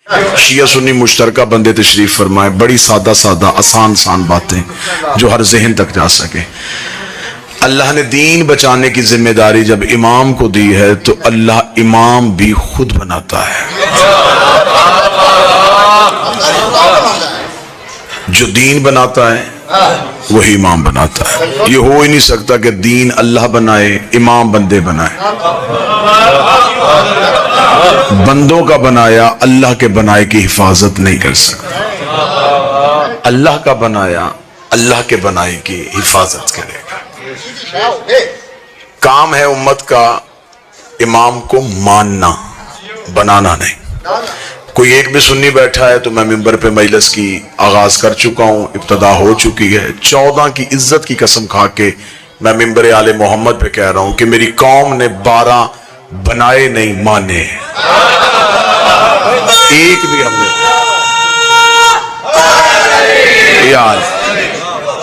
شیعہ سنی مشترکہ بندے تشریف فرمائے، بڑی سادہ سادہ آسان باتیں جو ہر ذہن تک جا سکے۔ اللہ نے دین بچانے کی ذمہ داری جب امام کو دی ہے تو اللہ امام بھی خود بناتا ہے۔ جو دین بناتا ہے وہی امام بناتا ہے۔ یہ ہو ہی نہیں سکتا کہ دین اللہ بنائے امام بندے بنائے۔ بندوں کا بنایا اللہ کے بنائے کی حفاظت نہیں کر سکتا، اللہ کا بنایا اللہ کے بنائے کی حفاظت کرے گا۔ کام ہے امت کا امام کو ماننا، بنانا نہیں۔ کوئی ایک بھی سنی بیٹھا ہے تو میں ممبر پہ مجلس کی آغاز کر چکا ہوں، ابتدا ہو چکی ہے۔ 14 کی عزت کی قسم کھا کے میں ممبر آل محمد پہ کہہ رہا ہوں کہ میری قوم نے 12 بنائے نہیں مانے، ایک بھی ہم نے یار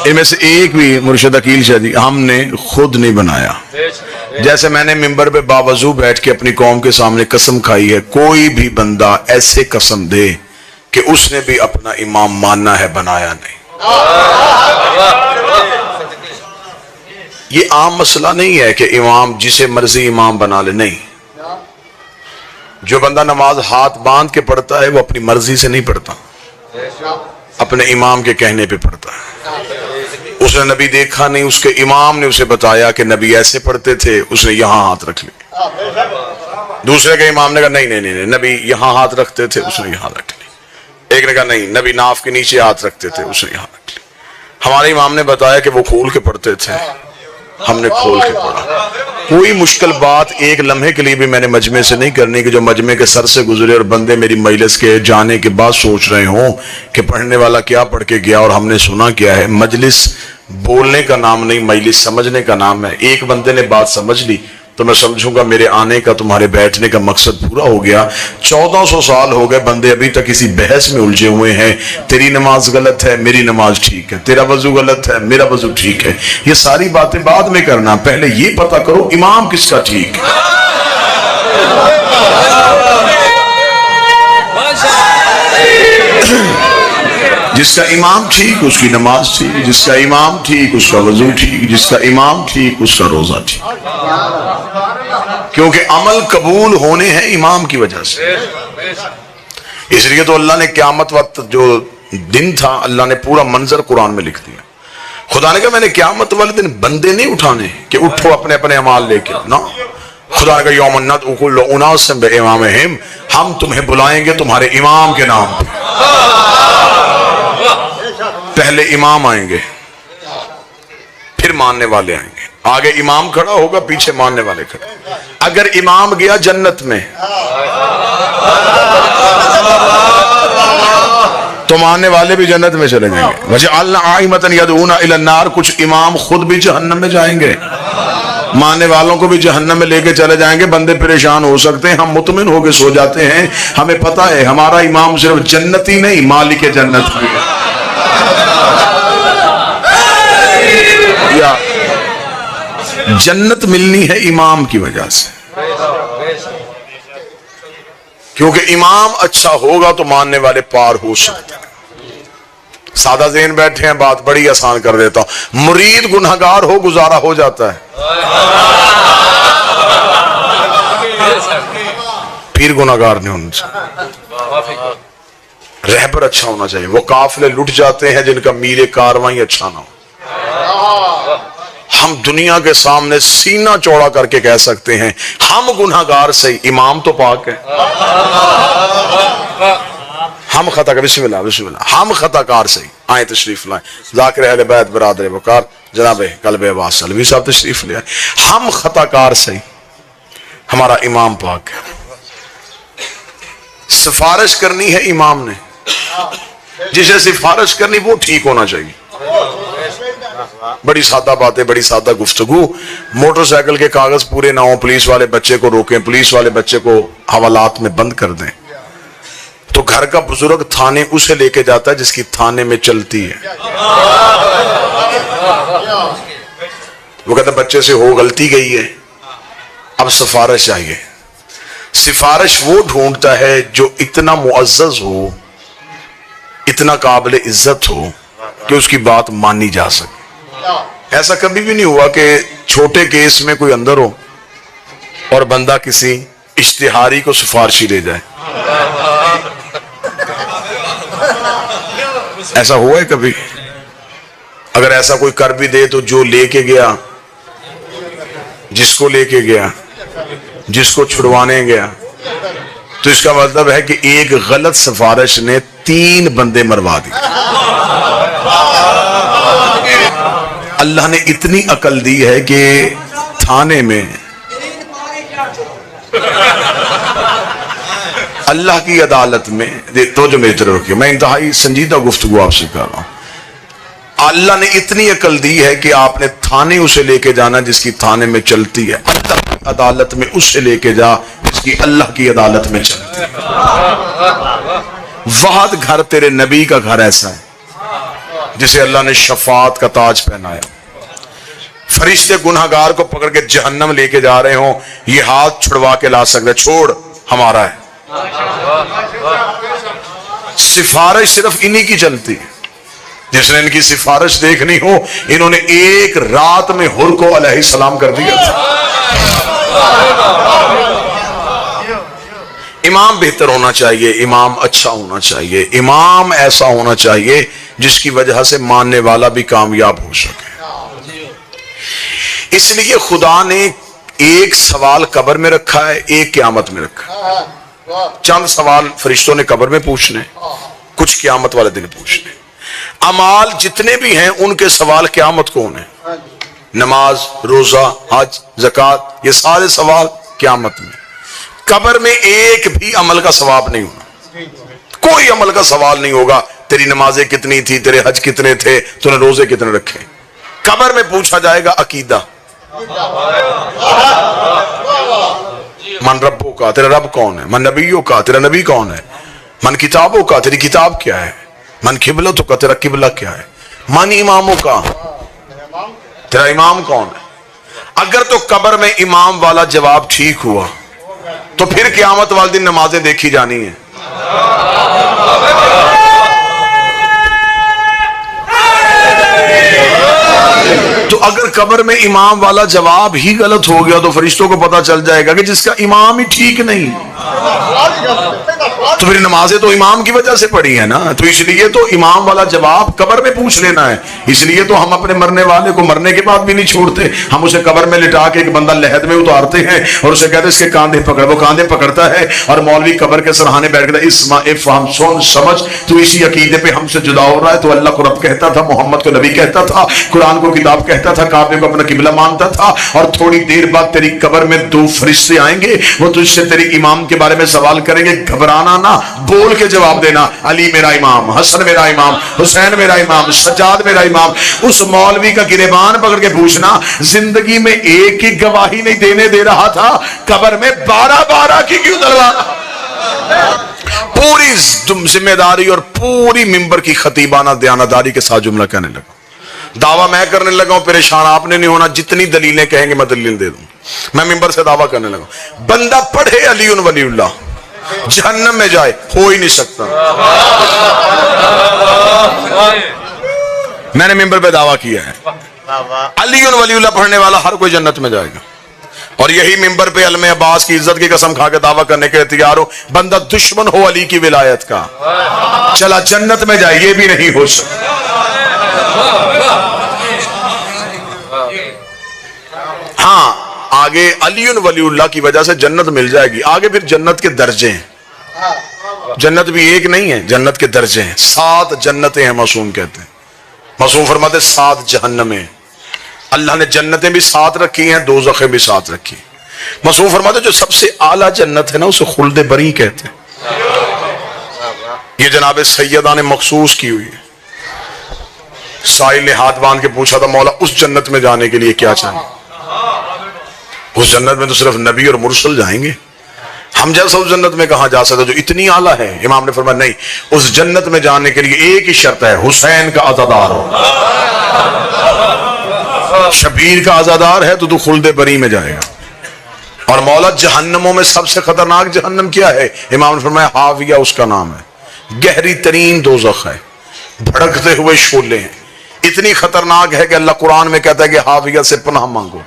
ان میں سے ایک بھی مرشد عقیل شاہ جی ہم نے خود نہیں بنایا۔ جیسے میں نے ممبر پہ باوضو بیٹھ کے اپنی قوم کے سامنے قسم کھائی ہے، کوئی بھی بندہ ایسے قسم دے کہ اس نے بھی اپنا امام ماننا ہے، بنایا نہیں۔ یہ عام مسئلہ نہیں ہے کہ امام جسے مرضی امام بنا لے، نہیں۔ جو بندہ نماز ہاتھ باندھ کے پڑھتا ہے وہ اپنی مرضی سے نہیں پڑھتا، اپنے امام کے کہنے پہ پڑھتا ہے۔ اس نے نبی دیکھا نہیں، اس کے امام نے اسے بتایا کہ نبی ایسے پڑھتے تھے، اس نے یہاں ہاتھ رکھ لیا۔ دوسرے کے امام نے کہا نہیں نبی یہاں ہاتھ رکھتے تھے، اس نے یہاں رکھ لی۔ ایک نے کہا نہیں نبی ناف کے نیچے ہاتھ رکھتے تھے، اس نے یہاں رکھ لی۔ ہمارے امام نے بتایا کہ وہ کھول کے پڑھتے تھے، ہم نے کھول کے پڑھا۔ کوئی مشکل بات ایک لمحے کے لیے بھی میں نے مجمع سے نہیں کرنی کہ جو مجمع کے سر سے گزرے اور بندے میری مجلس کے جانے کے بعد سوچ رہے ہوں کہ پڑھنے والا کیا پڑھ کے گیا اور ہم نے سنا کیا ہے۔ مجلس بولنے کا نام نہیں، مجلس سمجھنے کا نام ہے۔ ایک بندے نے بات سمجھ لی تو میں سمجھوں گا میرے آنے کا تمہارے بیٹھنے کا مقصد پورا ہو گیا۔ 1400 سال ہو گئے، بندے ابھی تک کسی بحث میں الجھے ہوئے ہیں، تیری نماز غلط ہے میری نماز ٹھیک ہے، تیرا وضو غلط ہے میرا وضو ٹھیک ہے۔ یہ ساری باتیں بعد میں کرنا، پہلے یہ پتہ کرو امام کس کا ٹھیک ہے۔ جس کا امام ٹھیک اس کی نماز ٹھیک، جس کا امام ٹھیک اس کا وضو ٹھیک، جس کا امام ٹھیک اس کا روزہ ٹھیک۔ کیونکہ عمل قبول ہونے ہیں امام کی وجہ سے۔ اس لیے تو اللہ نے قیامت وقت جو دن تھا اللہ نے پورا منظر قرآن میں لکھ دیا۔ خدا نے کہا میں نے قیامت والے دن بندے نہیں اٹھانے کہ اٹھو اپنے اپنے اعمال لے کے، نا۔ خدا نے کہا یوم ندعو کل اناس بامامہم، ہم تمہیں بلائیں گے تمہارے امام کے نام پہ۔ پہلے امام آئیں گے پھر ماننے والے آئیں گے، آگے امام کھڑا ہوگا پیچھے ماننے والے کھڑے۔ اگر امام گیا جنت میں تو ماننے والے بھی جنت میں چلے جائیں گے۔ وَجَعَلْنَا أَئِمَّةً يَدْعُونَ إِلَى النَّارِ، کچھ امام خود بھی جہنم میں جائیں گے، ماننے والوں کو بھی جہنم میں لے کے چلے جائیں گے۔ بندے پریشان ہو سکتے ہیں، ہم مطمئن ہو کے سو جاتے ہیں، ہمیں پتہ ہے ہمارا امام صرف جنتی نہیں مالک جنت بھی ہے۔ جنت ملنی ہے امام کی وجہ سے، کیونکہ امام اچھا ہوگا تو ماننے والے پار ہو سکتے ہیں۔ سادہ ذہن بیٹھے ہیں، بات بڑی آسان کر دیتا ہوں۔ مرید گنہگار ہو گزارا ہو جاتا ہے، پیر گنہگار نہیں ہونا چاہیے، رہبر اچھا ہونا چاہیے۔ وہ قافلے لٹ جاتے ہیں جن کا میر کاروائی اچھا نہ ہو۔ ہم دنیا کے سامنے سینہ چوڑا کر کے کہہ سکتے ہیں ہم گنہگار سے، امام تو پاک ہے۔ ہم خطا کار، بسم اللہ بسم اللہ، ہم خطا کار سے آئیں تشریف لائیں۔ ذاکر اہل بیت برادر وقار جناب قلب عباس سلوی صاحب تشریف لے آئے۔ ہم خطا کار سے، ہمارا امام پاک ہے۔ سفارش کرنی ہے امام نے، جسے سفارش کرنی وہ ٹھیک ہونا چاہیے۔ بڑی سادہ باتیں، بڑی سادہ گفتگو۔ موٹر سائیکل کے کاغذ پورے نہ ہوں، پولیس والے بچے کو روکیں، پولیس والے بچے کو حوالات میں بند کر دیں، تو گھر کا بزرگ تھانے اسے لے کے جاتا ہے جس کی تھانے میں چلتی ہے۔ وہ کہتا ہے بچے سے ہو غلطی گئی ہے، اب سفارش چاہیے۔ سفارش وہ ڈھونڈتا ہے جو اتنا معزز ہو، اتنا قابل عزت ہو کہ اس کی بات مانی جا سکے۔ ایسا کبھی بھی نہیں ہوا کہ چھوٹے کیس میں کوئی اندر ہو اور بندہ کسی اشتہاری کو سفارشی لے جائے۔ ایسا ہوا ہے کبھی؟ اگر ایسا کوئی کر بھی دے تو جو لے کے گیا، جس کو لے کے گیا، جس کو چھڑوانے گیا، تو اس کا مطلب ہے کہ ایک غلط سفارش نے 3 بندے مروا دی۔ اللہ نے اتنی عقل دی ہے کہ تھانے میں اللہ کی عدالت میں، تو جو میری طرف رکھیے، میں انتہائی سنجیدہ گفتگو آپ سے کر رہا ہوں، اللہ نے اتنی عقل دی ہے کہ آپ نے تھانے اسے لے کے جانا جس کی تھانے میں چلتی ہے، اللہ کی عدالت میں اسے لے کے جا جس کی اللہ کی عدالت میں چلتی ہے۔ وحد گھر تیرے نبی کا گھر ایسا ہے جسے اللہ نے شفاعت کا تاج پہنایا۔ فرشتے گنہگار کو پکڑ کے جہنم لے کے جا رہے ہوں، یہ ہاتھ چھڑوا کے لا سکتے، چھوڑ ہمارا ہے۔ سفارش صرف انہی کی چلتی ہے۔ جس نے ان کی سفارش دیکھنی ہو، انہوں نے ایک رات میں حر کو علیہ السلام کر دیا تھا۔ امام بہتر ہونا چاہیے، امام اچھا ہونا چاہیے، امام ایسا ہونا چاہیے جس کی وجہ سے ماننے والا بھی کامیاب ہو سکے۔ اس لیے خدا نے ایک سوال قبر میں رکھا ہے، ایک قیامت میں رکھا ہے۔ چند سوال فرشتوں نے قبر میں پوچھنے، کچھ قیامت والے دن پوچھنے۔ اعمال جتنے بھی ہیں ان کے سوال قیامت کو ہونے، نماز، روزہ، حج، زکوٰۃ، یہ سارے سوال قیامت میں۔ قبر میں ایک بھی عمل کا ثواب نہیں ہونا، کوئی عمل کا سوال نہیں ہوگا، تیری نمازیں کتنی تھی، تیرے حج کتنے تھے، تو نے روزے کتنے رکھے۔ قبر میں پوچھا جائے گا عقیدہ، من ربوں کا، تیرا رب کون ہے، من نبیوں کا، تیرا نبی کون ہے، من کتابوں کا، تیری کتاب کیا ہے، من قبلتوں کا، تیرا قبلہ کیا ہے، من اماموں کا، تیرا امام کون ہے۔ اگر تو قبر میں امام والا جواب ٹھیک ہوا تو پھر قیامت والے دن نمازیں دیکھی جانی ہیں۔ تو اگر قبر میں امام والا جواب ہی غلط ہو گیا تو فرشتوں کو پتا چل جائے گا کہ جس کا امام ہی ٹھیک نہیں، تو پھر نمازیں تو امام کی وجہ سے پڑھی ہیں نا۔ تو اس لیے تو امام والا جواب قبر میں پوچھ لینا ہے۔ اس لیے تو ہم اپنے مرنے والے کو مرنے کے بعد بھی نہیں چھوڑتے، ہم اسے قبر میں لٹا کے ایک بندہ لحد میں اتارتے ہیں اور اسے کہتے ہیں اس کے کاندھے پکڑ، وہ کاندھے پکڑتا ہے اور مولوی قبر کے سرہانے بیٹھ کے اسمع افہم سن سمجھ، تو اسی عقیدے پہ ہم سے جدا ہو رہا ہے۔ تو اللہ کو رب کہتا تھا، محمد کو نبی کہتا تھا، قرآن کو کتاب کہتا تھا، کعبے کو اپنا قبلہ مانتا تھا، اور تھوڑی دیر بعد تیری قبر میں 2 فرشتے آئیں گے، وہ تجھ سے تیری امام کے بارے میں سوال کریں گے۔ گھبرانا نہ، بول کے جواب دینا، علی میرا امام، حسن میرا امام، حسین میرا امام، سجاد میرا امام۔ اس مولوی کا گریبان پکڑ کے پوچھنا، زندگی میں ایک ہی گواہی نہیں دینے دے رہا تھا، قبر میں 12 کی کیوں دلوانا؟ پوری ذمہ داری اور پوری ممبر کی خطیبانہ دیانتداری کے ساتھ جملہ کہنے لگا۔ دعویٰ میں کرنے لگا ہوں، پریشان آپ نے نہیں ہونا، جتنی دلیلیں کہیں گے میں دلیل دے دوں۔ میں ممبر سے دعویٰ کرنے لگا ہوں، بندہ پڑھے علی ولی اللہ جہنم میں جائے، ہو ہی نہیں سکتا۔ میں نے ممبر پہ دعویٰ کیا ہے، علی ولی اللہ پڑھنے والا ہر کوئی جنت میں جائے گا، اور یہی ممبر پہ علم عباس کی عزت کی قسم کھا کے دعویٰ کرنے کے تیار ہو، بندہ دشمن ہو علی کی ولایت کا، چلا جنت میں جائے، یہ بھی نہیں ہو سکتا۔ ہاں آگے علی ولی اللہ کی وجہ سے جنت مل جائے گی، آگے پھر جنت کے درجے ہیں، جنت بھی ایک نہیں ہے، جنت کے درجے ہیں، 7 جنتیں ہیں معصوم کہتے ہیں، معصوم فرماتے 7 جہنمیں، اللہ نے جنتیں بھی 7 رکھی ہیں، دوزخیں بھی 7 رکھی ہیں۔ معصوم فرماتے جو سب سے اعلیٰ جنت ہے نا اسے خلد بری کہتے ہیں، یہ جناب سیدہ نے مخصوص کی ہوئی ہے۔ سائل نے ہاتھ باندھ کے پوچھا تھا، مولا اس جنت میں جانے کے لیے کیا چاہیے؟ اس جنت میں تو صرف نبی اور مرسل جائیں گے، ہم جیسا اس جنت میں کہاں جا سکتے جو اتنی اعلیٰ ہے؟ امام نے فرمایا نہیں، اس جنت میں جانے کے لیے ایک ہی شرط ہے، حسین کا عزادار ہو۔ شبیر کا عزادار ہے تو خلد بری میں جائے گا، اور مولا جہنموں میں سب سے خطرناک جہنم کیا ہے؟ امام نے فرمایا حاویہ اس کا نام ہے، گہری ترین دوزخ ہے، بھڑکتے ہوئے شعلے ہیں، اتنی خطرناک ہے کہ اللہ قرآن میں کہتا ہے کہ حاویہ سے پناہ مانگو۔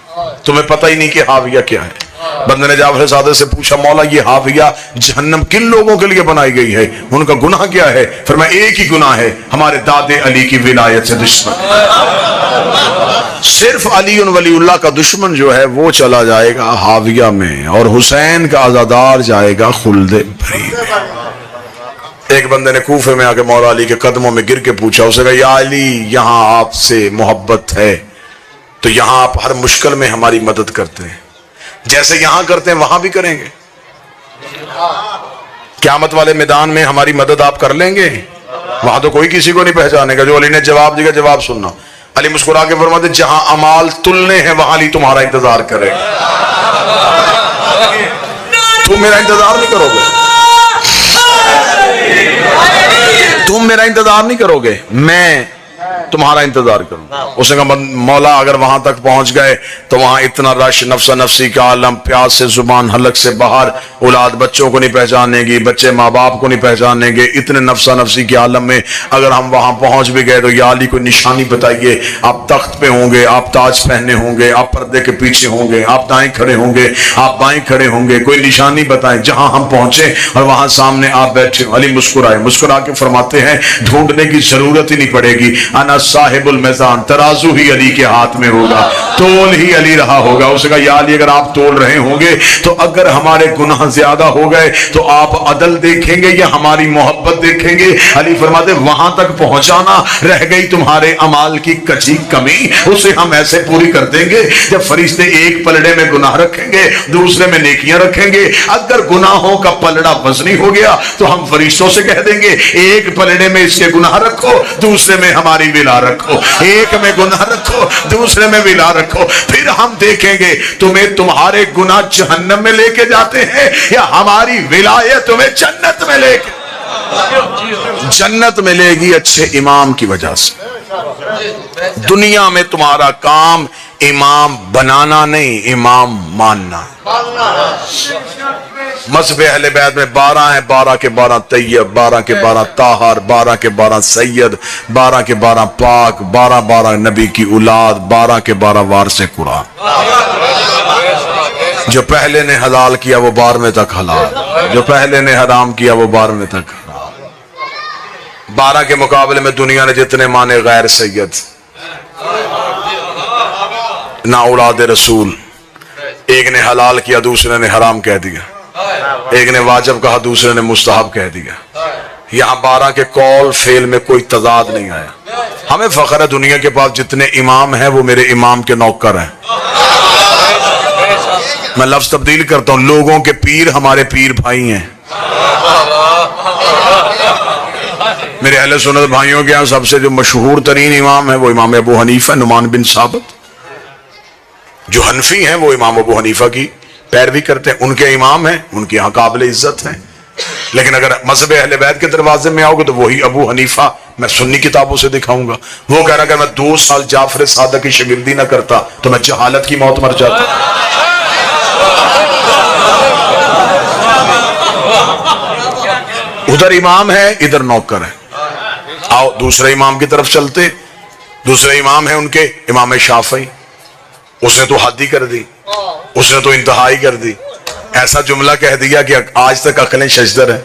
تمہیں پتہ ہی نہیں کہ حاویہ کیا ہے۔ بندے نے جعفر صادق سے پوچھا مولا یہ حاویہ جہنم کن لوگوں کے لیے بنائی گئی ہے؟ ان کا گناہ کیا ہے؟ فرمایا ایک ہی گناہ ہے، ہمارے دادے علی کی ولایت سے دشمن۔ صرف علی ولی اللہ کا دشمن جو ہے وہ چلا جائے گا حاویہ میں، اور حسین کا عزادار جائے گا خلد بھری میں۔ ایک بندے نے کوفے میں آ کے مولا علی کے قدموں میں گر کے پوچھا، اسے کہا یا علی یہاں آپ سے محبت ہے تو یہاں آپ ہر مشکل میں ہماری مدد کرتے ہیں، جیسے یہاں کرتے ہیں وہاں بھی کریں گے؟ قیامت والے میدان میں ہماری مدد آپ کر لیں گے؟ وہاں تو کوئی کسی کو نہیں پہچانے گا۔ جو علی نے جواب دیا جواب سننا، علی مسکرا کے فرماتے جہاں امال تلنے ہیں وہاں علی تمہارا انتظار کرے گا۔ تم میرا انتظار نہیں کرو گے، تم میرا انتظار نہیں کرو گے، میں تمہارا انتظار کروں۔ اس نے کہا مولا اگر وہاں تک پہنچ گئے تو وہاں اتنا رش، نفسا نفسی کا عالم، پیاس سے زبان حلق سے باہر، اولاد بچوں کو نہیں پہچانے گی، بچے ماں باپ کو نہیں پہچانے گے، اتنے نفسا نفسی کے عالم میں اگر ہم وہاں پہنچ بھی گئے تو یا علی کوئی نشانی بتائیے، آپ تخت پہ ہوں گے، آپ تاج پہنے ہوں گے، آپ پردے کے پیچھے ہوں گے، آپ دائیں کھڑے ہوں گے، آپ بائیں کھڑے ہوں گے، کوئی نشانی بتائیں جہاں ہم پہنچے اور وہاں سامنے آپ بیٹھے۔ علی مسکرائے، مسکرا کے فرماتے ہیں ڈھونڈنے کی ضرورت ہی نہیں پڑے گی، انا صاحب المیزان، ترازو ہی علی کے ہاتھ میں ہوگا، تول ہی علی رہا ہوگا۔ اسے کہا یا علی اگر آپ تول رہے ہوں گے تو اگر ہمارے گناہ زیادہ ہو گئے تو آپ عدل دیکھیں گے یا ہماری محبت دیکھیں گے؟ علی فرماتے وہاں تک پہنچانا، رہ گئی تمہارے اعمال کی کچھی کمی، اسے ہم ایسے پوری کر دیں گے جب فرشتے ایک پلڑے میں گناہ رکھیں گے دوسرے میں نیکیاں رکھیں گے، اگر گناہوں کا پلڑا وزنی ہو گیا تو ہم فرشتوں سے کہہ دیں گے ایک پلڑے میں اس کے گناہ رکھو دوسرے میں ہماری ولا رکھو، ایک میں گناہ رکھو دوسرے میں ولا رکھو، پھر ہم دیکھیں گے تمہیں تمہارے گناہ جہنم میں لے کے جاتے ہیں یا ہماری ولایت تمہیں جنت میں لے کے جنت میں لے گی اچھے امام کی وجہ سے۔ دنیا میں تمہارا کام امام بنانا نہیں، امام ماننا۔ مذہب اہل بیت میں 12 ہیں، 12 کے 12 طیب، 12 کے 12 طاہر، 12 کے 12 سید، 12 کے 12 پاک، 12 نبی کی اولاد، 12 کے 12 وارث قرآن۔ جو پہلے نے حلال کیا وہ 12ویں تک حلال، جو پہلے نے حرام کیا وہ 12ویں تک حرام۔ 12 کے مقابلے میں دنیا نے جتنے مانے غیر سید، نہ اولاد رسول، ایک نے حلال کیا دوسرے نے حرام کہہ دیا، ایک نے واجب کہا دوسرے نے مستحب کہہ دیا۔ یہاں 12 کے قول فعل میں کوئی تضاد نہیں آیا۔ ہمیں فخر ہے دنیا کے پاس جتنے امام ہیں وہ میرے امام کے نوکر ہیں۔ میں لفظ تبدیل کرتا ہوں، لوگوں کے پیر ہمارے پیر بھائی ہیں۔ میرے اہل سنت بھائیوں کے یہاں سب سے جو مشہور ترین امام ہے وہ امام ابو حنیفہ نعمان بن ثابت۔ جو حنفی ہیں وہ امام ابو حنیفہ کی پیروی کرتے ہیں، ان کے امام ہیں، ان کے یہاں قابل عزت ہیں۔ لیکن اگر مذہب اہل بیت کے دروازے میں آؤ گے تو وہی ابو حنیفہ میں سنی کتابوں سے دکھاؤں گا، وہ کہہ رہا اگر میں 2 سال جعفر صادق کی شاگردی نہ کرتا تو میں جہالت کی موت مر جاتا۔ ادھر امام ہے ادھر نوکر ہے۔ آؤ دوسرے امام کی طرف چلتے۔ دوسرے امام ہیں ان کے امام شافعی، اس نے تو حد ہی کر دی، اس نے تو انتہائی کر دی، ایسا جملہ کہہ دیا کہ آج تک عقلیں ششدر ہیں۔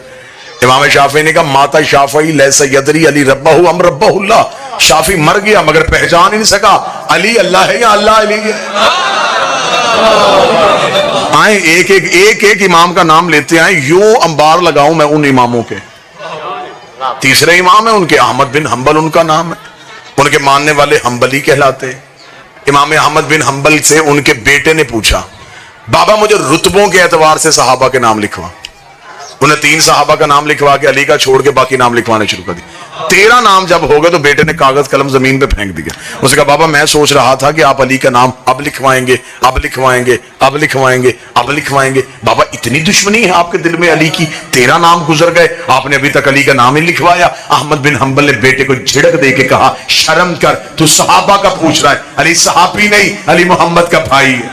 امام شافعی نے کہا ماتا شافعی لیسا یدری علی ربہ ام ربہ اللہ، شافعی مر گیا مگر پہچان ہی نہیں سکا علی اللہ ہے یا اللہ علی ہے۔ آئیں ایک امام کا نام لیتے آئیں، یوں انبار لگاؤں میں ان اماموں کے۔ تیسرے امام ہیں ان کے احمد بن حنبل ان کا نام ہے، ان کے ماننے والے حنبلی کہلاتے ہیں۔ امام احمد بن حنبل سے ان کے بیٹے نے پوچھا بابا مجھے رتبوں کے اعتبار سے صحابہ کے نام لکھوا۔ انہیں 3 صحابہ کا نام لکھوا کے علی کا چھوڑ کے باقی نام لکھوانے شروع کر دی۔ 13 نام جب ہو گئے تو بیٹے نے کاغذ قلم زمین پہ پھینک دیا۔ اس نے کہا بابا میں سوچ رہا تھا کہ آپ علی کا نام اب لکھوائیں گے، اب لکھوائیں گے، اب لکھوائیں گے، اب لکھوائیں گے۔ بابا اتنی دشمنی ہے آپ کے دل میں علی کی، 13 نام گزر گئے آپ نے ابھی تک علی کا نام ہی لکھوایا۔ احمد بن حنبل نے بیٹے کو جھڑک دے کے کہا شرم کر، تو صحابہ کا پوچھ رہا ہے، علی صحابی نہیں علی محمد کا بھائی ہے۔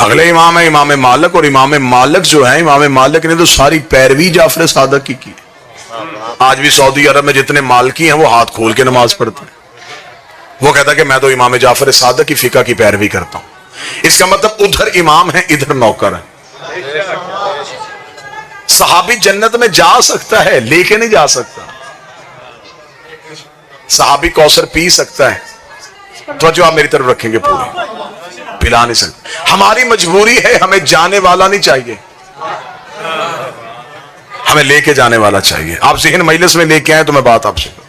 اگلے امام ہے امام مالک، اور امام مالک جو ہے، امام مالک نے تو ساری پیروی جعفر صادق کی ہے۔ آج بھی سعودی عرب میں جتنے مالکی ہیں وہ ہاتھ کھول کے نماز پڑھتے ہیں۔ وہ کہتا ہے کہ میں تو امام جعفر صادق کی فقہ کی پیروی کرتا ہوں۔ اس کا مطلب ادھر امام ہے، ادھر نوکر ہے۔ صحابی جنت میں جا سکتا ہے، لے کے نہیں جا سکتا۔ صحابی کوثر پی سکتا ہے، توجہ آپ میری طرف رکھیں گے، پوری پلا نہیں سکتے۔ ہماری مجبوری ہے، ہمیں جانے والا نہیں چاہیے، ہمیں لے کے جانے والا چاہیے۔ آپ ذہن مجلس میں لے کے آئے تو میں بات آپ سے کروں۔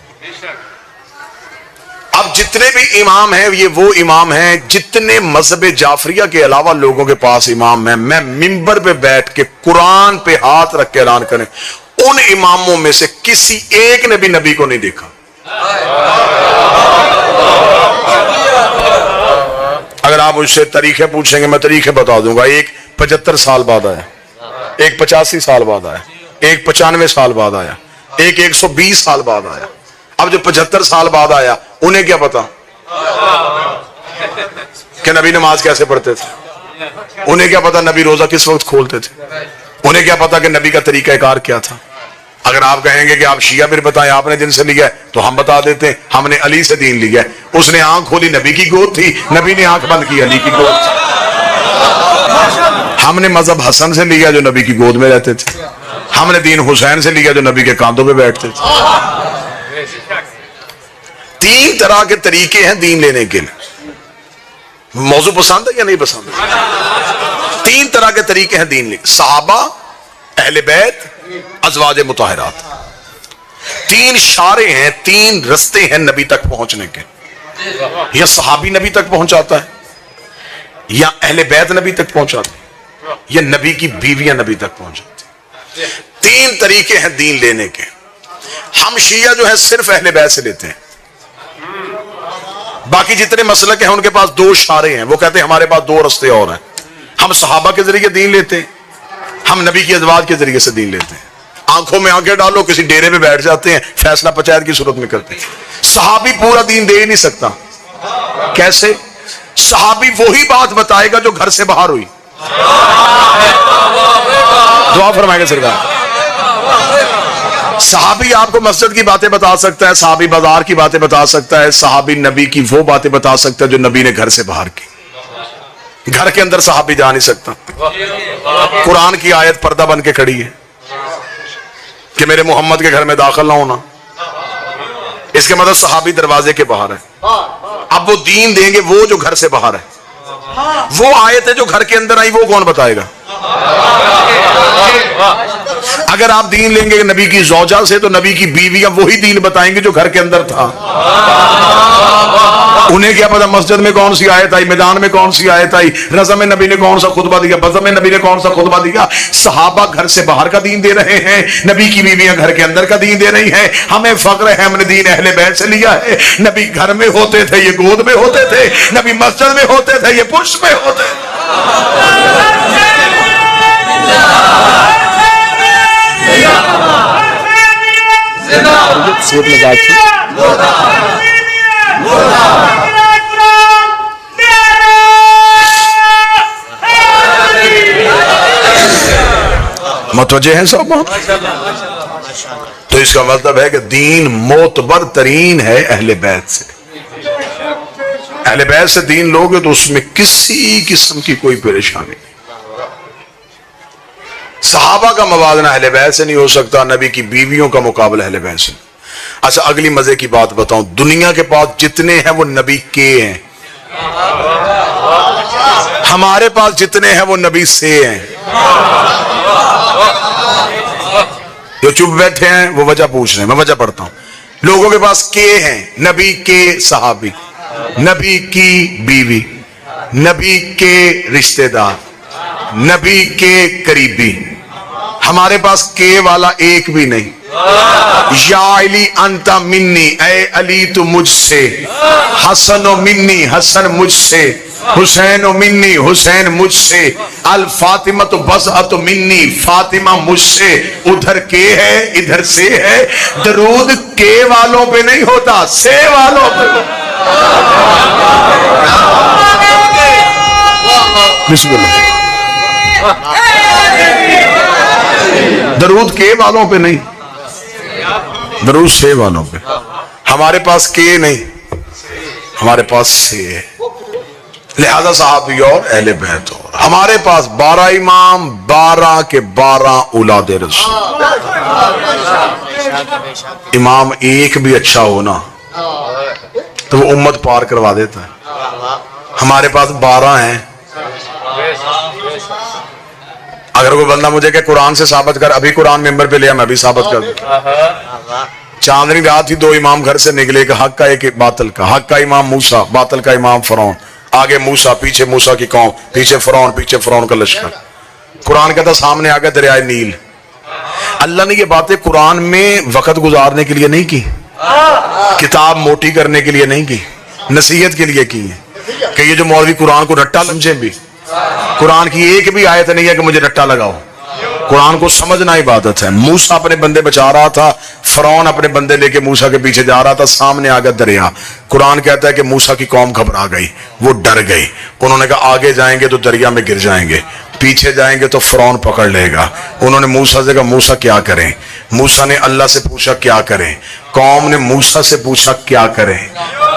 اب جتنے بھی امام ہیں یہ وہ امام ہیں جتنے مذہب جعفریہ کے علاوہ لوگوں کے پاس امام ہیں، میں منبر پہ بیٹھ کے قرآن پہ ہاتھ رکھ کے اعلان کریں، ان اماموں میں سے کسی ایک نے بھی نبی کو نہیں دیکھا۔ اگر آپ مجھ سے طریقے پوچھیں گے میں طریقے بتا دوں گا۔ ایک 75 سال بعد آیا، ایک 85 سال بعد آیا، ایک 95 سال بعد آیا، ایک 120 سال بعد آیا۔ اب جو 75 سال بعد آیا انہیں کیا پتا کہ نبی نماز کیسے پڑھتے تھے، انہیں کیا پتا نبی روزہ کس وقت کھولتے تھے، انہیں کیا پتا کہ نبی کا طریقہ کار کیا تھا۔ اگر آپ کہیں گے کہ آپ شیعہ پھر بتائیں آپ نے جن سے لیا ہے، تو ہم بتا دیتے ہیں ہم نے علی سے دین لیا ہے۔ اس نے آنکھ کھولی نبی کی گود تھی، نبی نے آنکھ بند کی علی کی گود تھی۔ ہم نے مذہب حسن سے لیا جو نبی کی گود میں رہتے تھے، ہم نے دین حسین سے لیا جو نبی کے کاندھوں پہ بیٹھتے تھے۔ تین طرح کے طریقے ہیں دین لینے کے لیے۔ موضوع پسند ہے یا نہیں پسند ہے؟ تین طرح کے طریقے ہیں دین لینے، صحابہ، اہل بیت، ازواج مطہرات۔ تین شارے ہیں، تین رستے ہیں نبی تک پہنچنے کے۔ یا صحابی نبی تک پہنچاتا ہے، یا اہل بیت نبی تک پہنچاتے ہیں، یا نبی کی بیویاں نبی تک پہنچاتی ہیں۔ تین طریقے ہیں دین لینے کے۔ ہم شیعہ جو ہے صرف اہل بیت سے لیتے ہیں، باقی جتنے مسلک ہیں ان کے پاس دو شارے ہیں، وہ کہتے ہیں ہمارے پاس دو رستے اور ہیں۔ ہم صحابہ کے ذریعے دین لیتے ہیں، ہم نبی کی ازواج کے ذریعے سے دین لیتے ہیں۔ آنکھوں میں آنکھیں ڈالو، کسی ڈیرے میں بیٹھ جاتے ہیں، فیصلہ پنچایت کی صورت میں کرتے ہیں۔ صحابی پورا دین دے ہی نہیں سکتا۔ کیسے؟ صحابی وہی بات بتائے گا جو گھر سے باہر ہوئی۔ دعا فرمائیں گے سرکار۔ صحابی آپ کو مسجد کی باتیں بتا سکتا ہے، صحابی بازار کی باتیں بتا سکتا ہے، صحابی نبی کی وہ باتیں بتا سکتا ہے جو نبی نے گھر سے باہر کی۔ گھر کے اندر صحابی جا نہیں سکتا۔ قرآن کی آیت پردہ بن کے کھڑی ہے کہ میرے محمد کے گھر میں داخل نہ ہونا، اس کے مطلب صحابی دروازے کے باہر ہے۔ اب وہ دین دیں گے وہ جو گھر سے باہر ہے۔ وہ آیت ہے جو گھر کے اندر آئی وہ کون بتائے گا؟ اگر آپ دین لیں گے نبی کی زوجہ سے تو نبی کی بیویاں وہی دین بتائیں گے جو گھر کے اندر تھا۔ انہیں کیا پتا مسجد میں کون سی آیت آئی، میدان میں کون سی آیت آئی، رضا میں نبی نے کون سا خطبہ دیا، بزم میں نبی نے کون سا خطبہ دیا۔ صحابہ گھر سے باہر کا دین دے رہے ہیں، نبی کی بیویاں گھر کے اندر کا دین دے رہی ہیں۔ ہمیں فخر ہے ہم نے دین اہل بیت سے لیا ہے۔ نبی گھر میں ہوتے تھے، یہ گود میں ہوتے تھے، نبی مسجد میں ہوتے تھے، یہ پشت میں ہوتے تھے۔ متوجہ ہیں سب؟ تو اس کا مطلب ہے کہ دین معتبر ترین ہے اہل بیت سے۔ اہل بیت سے دین لوگے تو اس میں کسی قسم کی کوئی پریشانی نہیں۔ صحابہ کا موازنہ اہل بیت سے نہیں ہو سکتا، نبی کی بیویوں کا مقابلہ اہل بیت سے۔ اچھا اگلی مزے کی بات بتاؤں، دنیا کے پاس جتنے ہیں وہ نبی کے ہیں، ہمارے پاس جتنے ہیں وہ نبی سے ہیں۔ جو چپ بیٹھے ہیں وہ وجہ پوچھ رہے ہیں، میں وجہ پڑھتا ہوں۔ لوگوں کے پاس کے ہیں، نبی کے صحابی، نبی کی بیوی، نبی کے رشتہ دار، نبی کے قریبی۔ ہمارے پاس کے والا ایک بھی نہیں۔ یا علی انت منی، اے علی تو مجھ سے، حسن و منی، حسن مجھ سے، حسین و منی، حسین مجھ سے، الفاطمہ تو بضعۃ منی، فاطمہ مجھ سے۔ ادھر کے ہے ادھر سے ہے، درود کے والوں پہ نہیں ہوتا، سے والوں پہ۔ بسم اللہ. درود کے والوں پہ نہیں، درود سے والوں پہ. ہمارے پاس کے نہیں، ہمارے پاس سے ہے. لہذا صحابی اور اہل بیت اور ہمارے پاس 12 امام، 12 کے 12 اولاد رسول. امام ایک بھی اچھا ہونا تو وہ امت پار کروا دیتا ہے. ہمارے پاس 12 ہیں. اگر کوئی بندہ مجھے کہ قرآن سے ثابت کر، ابھی قرآن ممبر پہ لیا، میں بھی ثابت کر دوں. چاندنی رات ہی 2 امام گھر سے نکلے، ایک حق کا ایک باطل کا. حق کا امام موسیٰ، باطل کا امام فرعون. آگے موسیٰ، پیچھے موسیٰ کی قوم، پیچھے فرعون، پیچھے فرعون کا لشکر. قرآن کہتا سامنے آگے دریائے نیل. اللہ نے یہ باتیں قرآن میں وقت گزارنے کے لیے نہیں کی، کتاب موٹی کرنے کے لیے نہیں کی، نصیحت کے لیے کی ہے کہ یہ جو مولوی قرآن کو رٹا سمجھیں. بھی قرآن کی ایک بھی آیت نہیں ہے کہ مجھے رٹا لگاؤ. قرآن کو سمجھنا عبادت ہے. موسیٰ اپنے بندے بچا رہا تھا، فرعون اپنے بندے لے کے موسیٰ کے پیچھے جا رہا تھا. سامنے آ گیا دریا. قرآن کہتا ہے کہ موسیٰ کی قوم گھبرا گئی، وہ ڈر گئی. انہوں نے کہا آگے جائیں گے تو دریا میں گر جائیں گے، پیچھے جائیں گے تو فرعون پکڑ لے گا. انہوں نے موسیٰ سے کہا موسیٰ کیا کریں؟ موسیٰ نے اللہ سے پوچھا کیا کریں؟ قوم نے موسیٰ سے پوچھا کیا کریں؟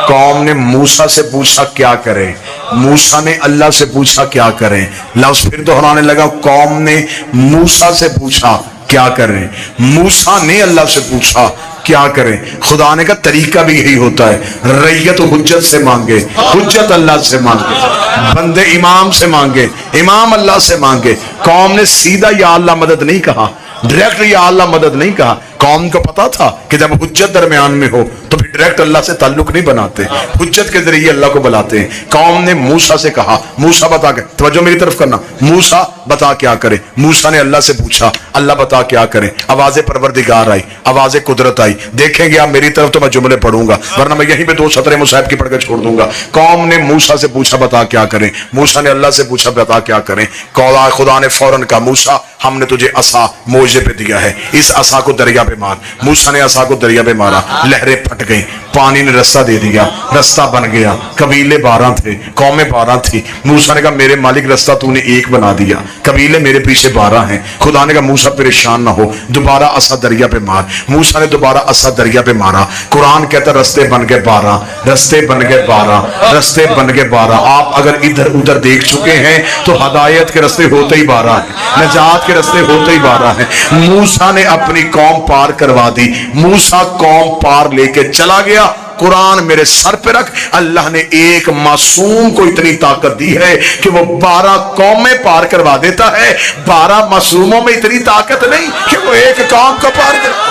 قوم نے موسیٰ سے پوچھا کیا کریں؟ موسیٰ نے اللہ سے پوچھا کیا کریں؟ لفظ پھر دہرانے لگا، قوم نے موسیٰ سے پوچھا کیا کریں؟ موسیٰ نے اللہ سے پوچھا کیا کریں؟ خدا نے کا طریقہ بھی یہی ہوتا ہے. رعیت حجت سے مانگے، حجت اللہ سے مانگے. بندے امام سے مانگے، امام اللہ سے مانگے. قوم نے سیدھا یا اللہ مدد نہیں کہا، ڈائریکٹ یا اللہ مدد نہیں کہا. قوم کو پتا تھا کہ جب حجت درمیان میں ہو تو پھر ڈائریکٹ اللہ سے تعلق نہیں بناتے، حجت کے ذریعے اللہ کو بلاتے ہیں. قوم نے موسیٰ سے کہا موسیٰ بتا کے، توجہ میری طرف کرنا، موسیٰ بتا کیا کرے. موسیٰ نے اللہ سے پوچھا اللہ بتا کیا کرے. آواز پروردگار آئی، آواز قدرت آئی. دیکھیں گے آپ میری طرف تو میں جملے پڑھوں گا، ورنہ میں یہیں پہ 2 سطریں مصحف کی پڑھ کے چھوڑ دوں گا. قوم نے موسیٰ سے پوچھا بتا کیا کریں. موسیٰ نے اللہ سے پوچھا بتا کیا کریں. خدا نے فوراً کہا موسیٰ ہم نے تجھے عصا موجے پہ دیا ہے، اس عصا کو دریا پہ مار. موسیٰ نے عصا کو دریا پہ مارا، لہریں پھٹ گئیں، پانی نے رستہ دے دیا، رستہ بن گیا. قبیلے 12 تھے، قومیں 12 تھی. موسیٰ نے کہا میرے مالک رستہ تو نے ایک بنا دیا، قبیلے میرے پیچھے 12 ہیں. خدا نے کہا موسیٰ پریشان نہ ہو، دوبارہ عصا دریا پہ مار. موسیٰ نے دوبارہ عصا دریا پہ مارا. قرآن کہتا رستے بن گئے 12، رستے بن گئے 12، رستے بن گئے 12. آپ اگر ادھر ادھر دیکھ چکے ہیں تو ہدایت کے رستے ہوتے ہی 12 ہیں، نجات کے رستے ہوتے ہی 12 ہیں. موسیٰ نے اپنی قوم پار کروا دی. موسیٰ قوم پار لے کے چلا گیا. قرآن میرے سر پہ رکھ، اللہ نے ایک معصوم کو اتنی طاقت دی ہے کہ وہ 12 قومیں پار کروا دیتا ہے. 12 معصوموں میں اتنی طاقت نہیں کہ وہ ایک قوم کو پار کروا.